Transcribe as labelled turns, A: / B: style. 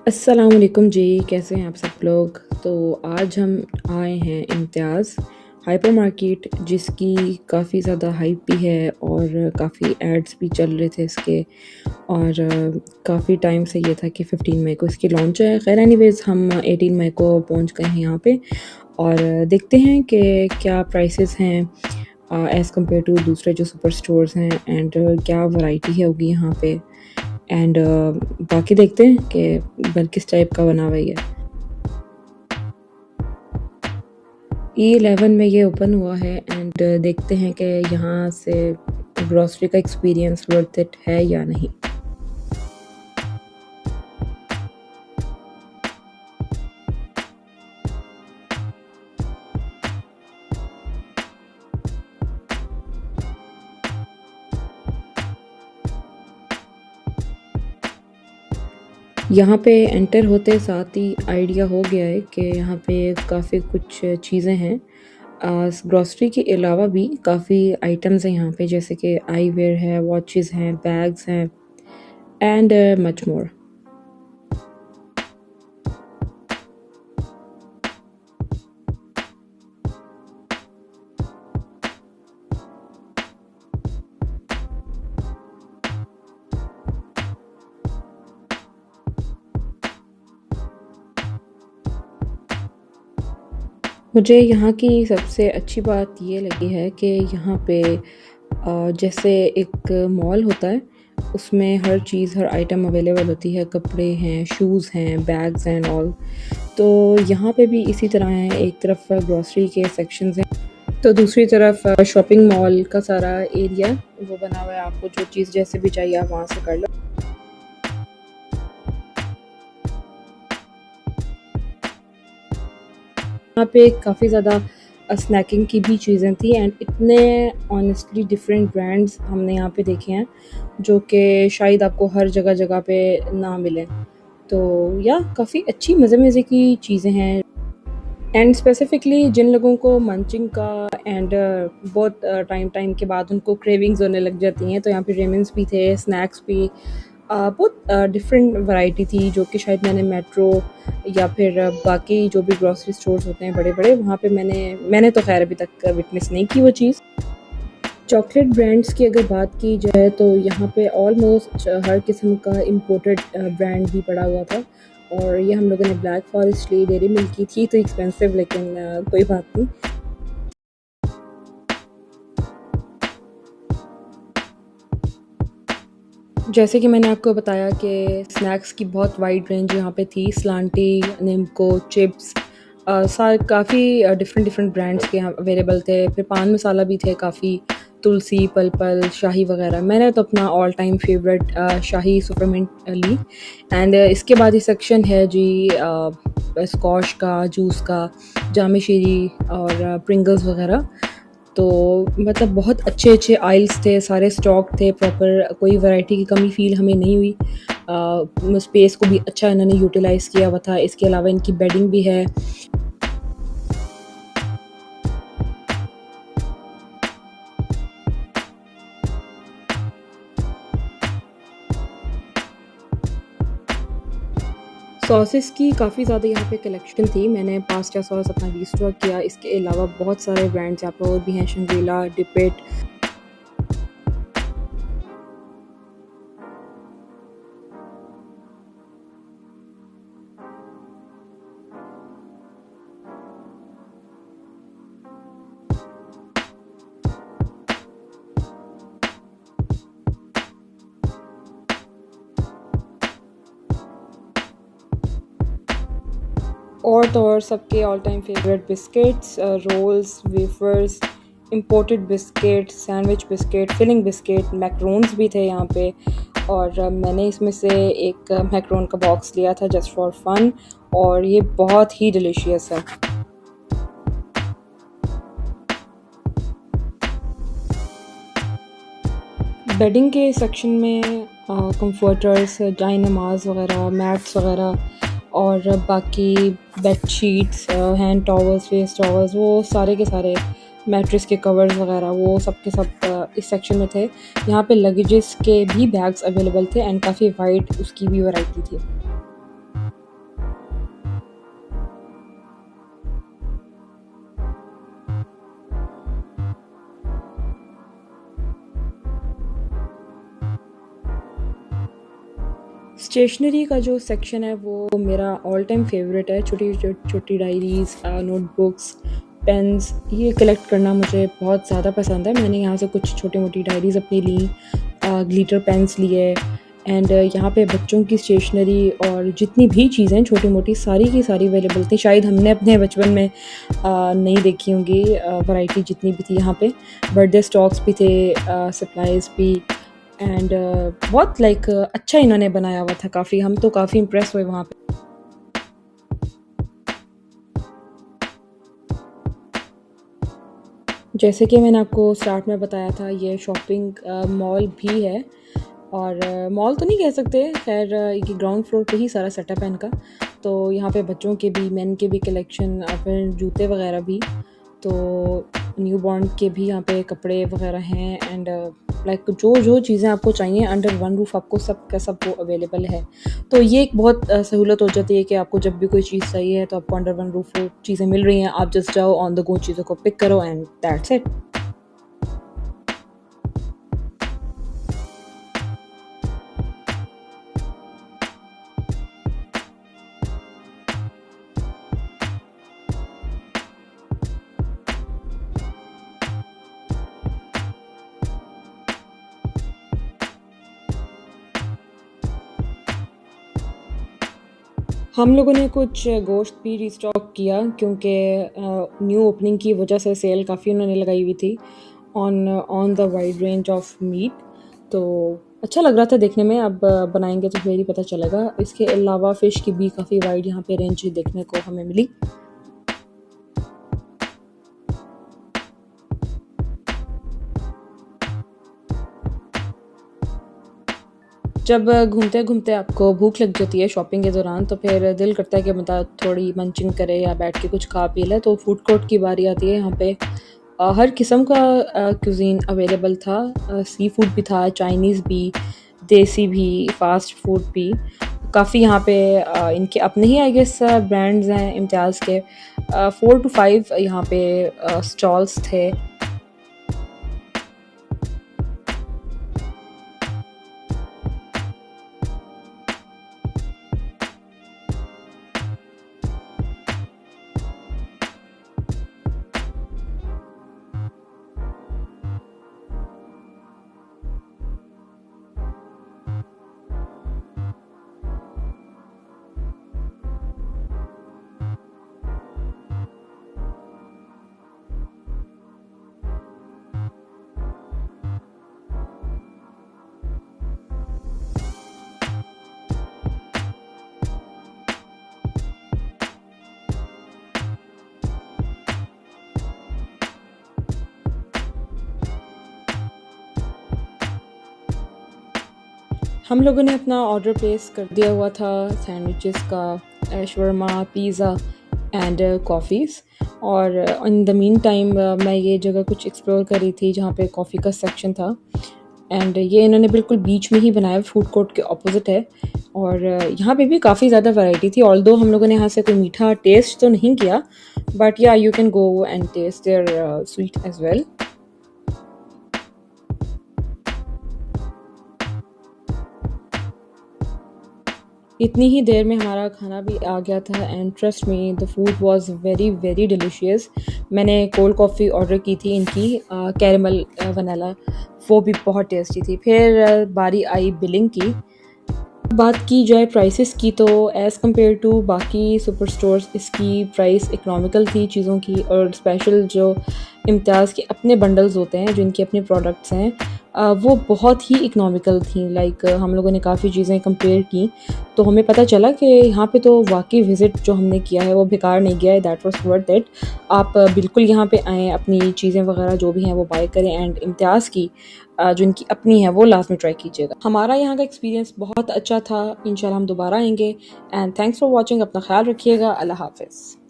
A: अस्सलाम वालेकुम जी, कैसे हैं आप सब लोग। तो आज हम आए हैं इम्तियाज़ हाइपर मार्केट, जिसकी काफ़ी ज़्यादा हाइप भी है और काफ़ी एड्स भी चल रहे थे इसके। और काफ़ी टाइम से ये था कि 15 मई को इसकी लॉन्च है। खैर एनीवेज़ हम 18 मई को पहुंच गए हैं यहाँ पे और देखते हैं कि क्या प्राइसेस हैं एज़ कम्पेयर टू दूसरे जो सुपर स्टोर्स हैं एंड क्या वैरायटी है होगी यहाँ पे। एंड बाकी देखते हैं कि बन किस टाइप का बना हुआ है ये। E11 में ये ओपन हुआ है एंड देखते हैं कि यहाँ से ग्रॉसरी का एक्सपीरियंस वर्थ इट है या नहीं। यहाँ पे एंटर होते साथ ही आइडिया हो गया है कि यहाँ पे काफ़ी कुछ चीज़ें हैं। ग्रॉसरी के अलावा भी काफ़ी आइटम्स हैं यहाँ पे, जैसे कि आई वेयर है, वॉचेस हैं, बैग्स हैं एंड मच मोर। मुझे यहाँ की सबसे अच्छी बात ये लगी है कि यहाँ पे जैसे एक मॉल होता है, उसमें हर चीज़, हर आइटम अवेलेबल होती है। कपड़े हैं, शूज़ हैं, बैग्स एंड ऑल। तो यहाँ पे भी इसी तरह है, एक तरफ ग्रॉसरी के सेक्शंस हैं तो दूसरी तरफ शॉपिंग मॉल का सारा एरिया वो बना हुआ है। आपको जो चीज़ जैसे भी चाहिए आप वहाँ से कर लो। यहाँ पे काफ़ी ज़्यादा स्नैकिंग की भी चीज़ें थी एंड इतने ऑनेस्टली डिफरेंट ब्रांड्स हमने यहाँ पे देखे हैं जो कि शायद आपको हर जगह जगह पे ना मिलें। तो या काफ़ी अच्छी मज़े मज़े की चीज़ें हैं एंड स्पेसिफिकली जिन लोगों को मंचिंग का एंड बहुत टाइम टाइम के बाद उनको क्रेविंग्स होने लग जाती हैं, तो यहाँ पे रेमंड्स भी थे, स्नैक्स भी। बहुत डिफरेंट वैरायटी थी जो कि शायद मैंने मेट्रो या फिर बाकी जो भी ग्रॉसरी स्टोर्स होते हैं बड़े बड़े, वहाँ पे मैंने तो खैर अभी तक विटनेस नहीं की वो चीज़। चॉकलेट ब्रांड्स की अगर बात की जाए तो यहाँ पे ऑलमोस्ट हर किस्म का इम्पोर्टेड ब्रांड भी पड़ा हुआ था। और ये हम लोगों ने ब्लैक फॉरेस्ट ली, डेयरी मिल्क की थी तो एक्सपेंसिव, लेकिन कोई बात नहीं। जैसे कि मैंने आपको बताया कि स्नैक्स की बहुत वाइड रेंज यहाँ पे थी। स्लांटी, निम्को, चिप्स, सारे काफ़ी डिफरेंट ब्रांड्स के यहाँ अवेलेबल थे। फिर पान मसाला भी थे काफ़ी, तुलसी, पल शाही वगैरह। मैंने तो अपना ऑल टाइम फेवरेट शाही सुपरमिंट ली। एंड इसके बाद ये सेक्शन है जी स्कॉश का, जूस का, जामे शीरी और प्रिंगल्स वगैरह। तो मतलब बहुत अच्छे आइल्स थे, सारे स्टॉक थे प्रॉपर, कोई वैरायटी की कमी फ़ील हमें नहीं हुई। स्पेस को भी अच्छा इन्होंने यूटिलाइज़ किया हुआ था। इसके अलावा इनकी बेडिंग भी है। सॉसेस की काफ़ी ज़्यादा यहाँ पे कलेक्शन थी। मैंने पास्ता सॉस अपना रीस्टॉक किया। इसके अलावा बहुत सारे ब्रांड्स यहाँ पे और भी हैं, शंग्रीला, डिपिट। और तो और सबके all time favourite biscuits, rolls, wafers, imported biscuit, sandwich biscuit, filling biscuit, macarons भी थे यहाँ पे। और मैंने इसमें से एक मैक्रोन का बॉक्स लिया था जस्ट फॉर फन, और ये बहुत ही डिलीशियस है। बेडिंग के सेक्शन में कंफर्टर्स, डायनामाज वगैरह, मैट्स वगैरह और बाकी bed sheets, hand towels, face towels, वो सारे के सारे मैट्रेस के कवर्स वगैरह वो सब के सब इस सेक्शन में थे। यहाँ पे लगेजेस के भी बैग्स अवेलेबल थे एंड काफ़ी वाइड उसकी भी वैरायटी थी। स्टेशनरी का जो सेक्शन है वो मेरा ऑल टाइम फेवरेट है। छोटी छोटी डायरीज़, नोटबुक्स, पेन्स, ये कलेक्ट करना मुझे बहुत ज़्यादा पसंद है। मैंने यहाँ से कुछ छोटी मोटी डायरीज़ अपनी ली, ग्लिटर पेन्स लिए, एंड यहाँ पे बच्चों की स्टेशनरी और जितनी भी चीज़ें छोटी मोटी सारी की सारी अवेलेबल थी। शायद हमने अपने बचपन में नहीं देखी होंगी वैरायटी जितनी भी थी यहाँ पे। बर्थडे स्टॉक्स भी थे, सप्लाइज़ भी, एंड बहुत अच्छा इन्होंने बनाया हुआ था। काफ़ी हम तो काफ़ी इम्प्रेस हुए वहाँ पे। जैसे कि मैंने आपको स्टार्ट में बताया था, ये शॉपिंग मॉल भी है, और मॉल तो नहीं कह सकते, खैर ये ग्राउंड फ्लोर पे ही सारा सेटअप है इनका। तो यहाँ पे बच्चों के भी, मेन के भी कलेक्शन, फिर जूते वगैरह भी, तो न्यू बॉर्न के भी यहाँ पे कपड़े वगैरह हैं, एंड लाइक जो जो चीज़ें आपको चाहिए अंडर वन रूफ आपको सब का सब वो अवेलेबल है। तो ये एक बहुत सहूलत हो जाती है कि आपको जब भी कोई चीज़ चाहिए है तो आपको अंडर वन रूफ चीज़ें मिल रही हैं, आप जस्ट जाओ ऑन द गो चीज़ों को पिक करो एंड दैट्स इट। हम लोगों ने कुछ गोश्त भी रीस्टॉक किया, क्योंकि न्यू ओपनिंग की वजह से सेल काफ़ी उन्होंने लगाई हुई थी on on the wide range of meat. तो अच्छा लग रहा था देखने में। अब बनाएंगे तो फिर ही पता चलेगा। इसके अलावा फ़िश की भी काफ़ी वाइड यहाँ पे रेंज देखने को हमें मिली। जब घूमते घूमते आपको भूख लग जाती है शॉपिंग के दौरान, तो फिर दिल करता है कि बंदा थोड़ी मंचिंग करे या बैठ के कुछ खा पी ले। तो फूड कोर्ट की बारी आती है। यहाँ पे हर किस्म का क्यूजीन अवेलेबल था। सी फूड भी था, चाइनीज़ भी, देसी भी, फास्ट फूड भी। काफ़ी यहाँ पे इनके अपने ही आई गेस ब्रांड्स हैं इम्तियाज़ के। 4 to 5 यहाँ पे स्टॉल्स थे। हम लोगों ने अपना ऑर्डर प्लेस कर दिया हुआ था सैंडविचेस का, शवरमा, पिज़्ज़ा एंड कॉफ़ीज़। और इन द मीन टाइम मैं ये जगह कुछ एक्सप्लोर कर रही थी जहाँ पे कॉफ़ी का सेक्शन था, एंड ये इन्होंने बिल्कुल बीच में ही बनाया, फूड कोर्ट के ऑपोजिट है। और यहाँ पे भी काफ़ी ज़्यादा वैरायटी थी। ऑल्दो हम लोगों ने यहाँ से कोई मीठा टेस्ट तो नहीं किया, but yeah you can go and taste their sweet as well. इतनी ही देर में हमारा खाना भी आ गया था, and trust me the food was very very delicious. मैंने कोल्ड कॉफ़ी ऑर्डर की थी इनकी, कैरेमल वनीला, वो भी बहुत टेस्टी थी। फिर बारी आई बिलिंग की। बात की जाए प्राइसेस की, तो एज़ कम्पेयर टू बाकी सुपर स्टोर्स इसकी प्राइस इकोनॉमिकल थी चीज़ों की। और स्पेशल जो इम्तियाज़ के अपने बंडल्स होते हैं, जो इनके अपने प्रोडक्ट्स हैं, वो बहुत ही इकोनॉमिकल थी। लाइक हम लोगों ने काफ़ी चीज़ें कंपेयर की, तो हमें पता चला कि यहाँ पे तो वाकई विज़िट जो हमने किया है वो बेकार नहीं गया है। That was worth it. आप बिल्कुल यहाँ पे आएँ, अपनी चीज़ें वगैरह जो भी हैं वो बाय करें, एंड इम्तियाज़ की जो इनकी अपनी है वो लाजमी ट्राई कीजिएगा। हमारा यहाँ का एक्सपीरियंस बहुत अच्छा था। इंशाल्लाह हम दोबारा आएंगे। And thanks for watching. अपना ख्याल रखिएगा। अल्लाह हाफ़िज़।